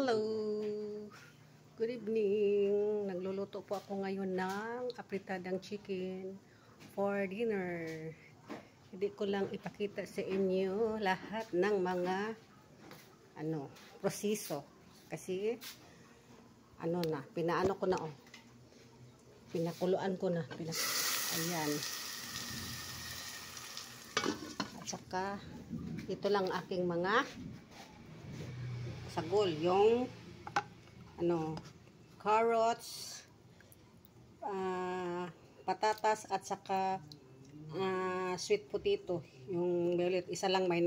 Hello! Good evening! Nagluluto po ako ngayon ng apritadang chicken for dinner. Hindi ko lang ipakita sa inyo lahat ng mga proseso. Kasi pinaano ko na pinakuluan ko na. Ayan. At saka ito lang aking mga sagol, yung carrots, patatas at saka sweet potato, yung violet, isa lang may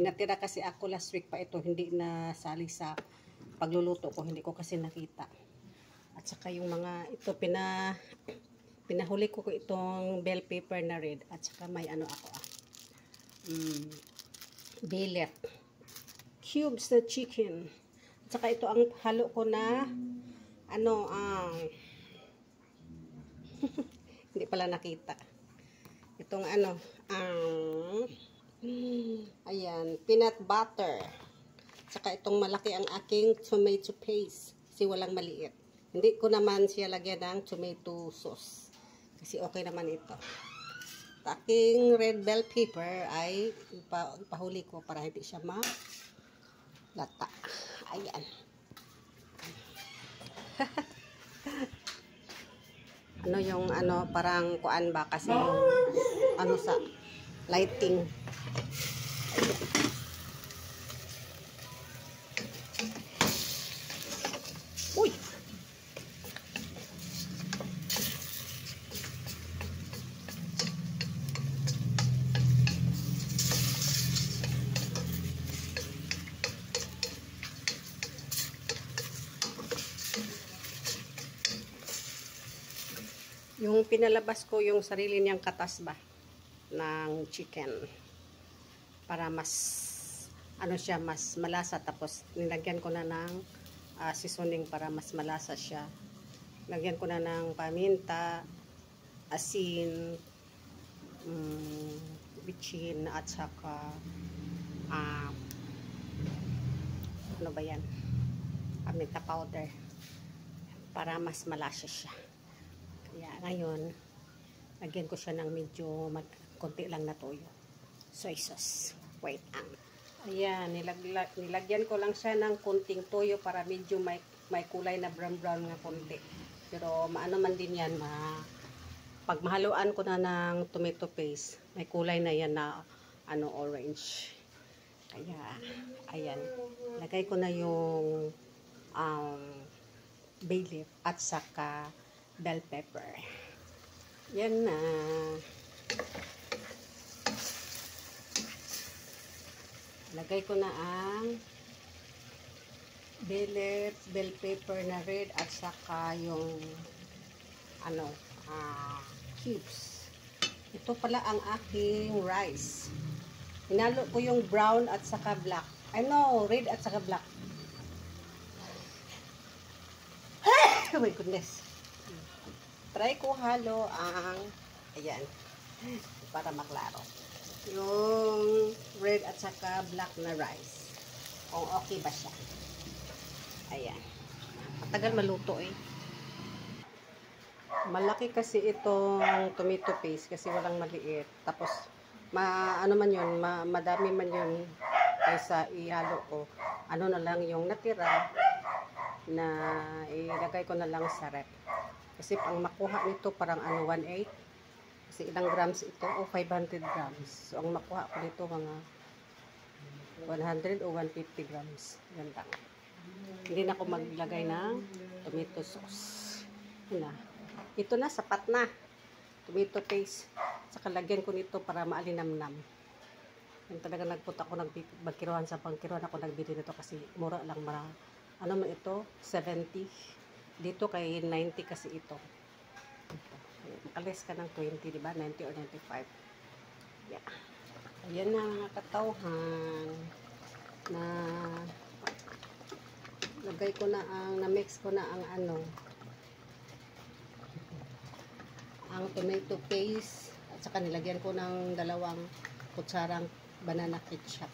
natira kasi ako last week pa ito, hindi na sali sa pagluluto ko, hindi ko kasi nakita. At saka yung mga ito pinahuli ko itong bell pepper na red, at saka may billet cubes na chicken. At saka ito ang halo ko na hindi pala nakita. Itong ayan, peanut butter. At saka itong malaki ang aking tomato paste kasi walang maliit. Hindi ko naman siya lagyan ng tomato sauce kasi okay naman ito. Aking red bell pepper ay ipahuli ko para hindi siya lata. Ayan. Yung parang kuan ba kasi yung sa lighting. Uy. Yung pinalabas ko yung sarili niyang katas ba ng chicken para mas mas malasa, tapos nilagyan ko na ng seasoning para mas malasa siya. Lagyan ko na ng paminta, asin, bitchin at saka paminta powder para mas malasa siya. Kaya ngayon, lagyan ko siya ng medyo konti lang na toyo. Soy sauce. Wait. Ayan, nilagyan ko lang siya ng konting toyo para medyo may kulay na brown nga konti. Pero maano man din yan, pag mahaluan ko na ng tomato paste, may kulay na yan na orange. Kaya, ayan. Lagay ko na yung bay leaf at saka bell pepper. Yan na. Lagay ko na ang bell pepper na red at saka yung cubes. Ito pala ang aking rice. Hinalo ko yung brown at saka black. Red at saka black. Oh my goodness. Try ko halo ayan, para maklaro yung red at saka black na rice, kung okay ba siya. Ayan, matagal maluto malaki kasi itong tomato paste kasi walang maliit, tapos madami man yun kaysa ihalo ko. Na lang yung natira na ilagay ko na lang sa rep. Kasi pang makuha nito parang 1/8. Kasi ilang grams ito? 500 grams. So, ang makuha ko nito mga 100 o 150 grams. Yan lang. Hindi na ako maglagay ng tomato sauce. Ito na, sapat na. Tomato paste. Saka lagyan ko nito para maalinamnam. Yung talaga nagpunta ako bagkiruan sa pangkiruan ako nagbili nito kasi mura lang. Ito? 70. Dito kay 90 kasi ito. Makalis ka ng 20, diba? 90 or 95. Yeah. Ayan na mga katawhan. Lagay ko na na-mix ko na ang tomato paste at saka nilagyan ko ng 2 kutsarang banana ketchup.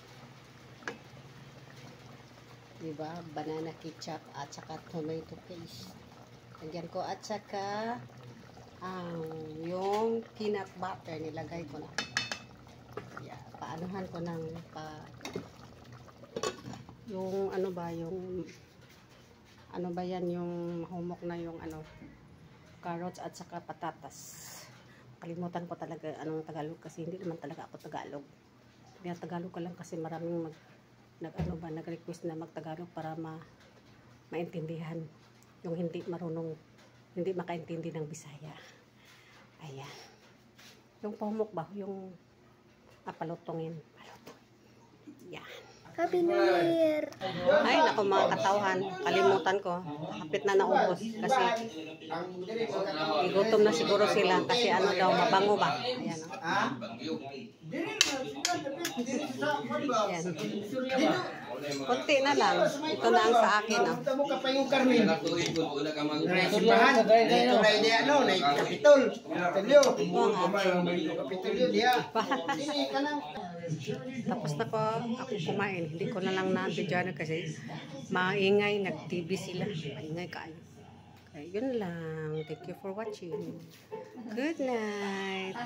Diba? Banana ketchup at saka tomato paste. Lagyan ko at saka yung peanut butter nilagay ko na. Yeah, paanuhan ko ng yung ano ba yung yan yung mahumok na yung carrots at saka patatas. Kalimutan ko talaga anong Tagalog kasi hindi naman talaga ako Tagalog. Kaya Tagalog ko lang kasi maraming nag-request na mag-Tagalog para maintindihan yung hindi marunong, hindi makaintindi ng Bisaya. Ayan. Yung pahumok ba? Yung palutongin. Yan. Happy New Year! Ay, naku mga katawhan. Kalimutan ko. Hapit na naubos. Kasi igutom na siguro sila. Kasi ano daw, mabango ba? Ayan o. Ayan. Kunti na lang. Ito na ang sa akin o. Ito ka pa yung Carmen. Simbahan. Ito na idea na Kapitol. Kapitolyo. Kapitolyo dia. Ini kanang Tapos na po ako kumain. Hindi ko na lang na-video kasi maingay. Nag-TV sila. Maingay kayo. Okay, yun lang. Thank you for watching. Good night.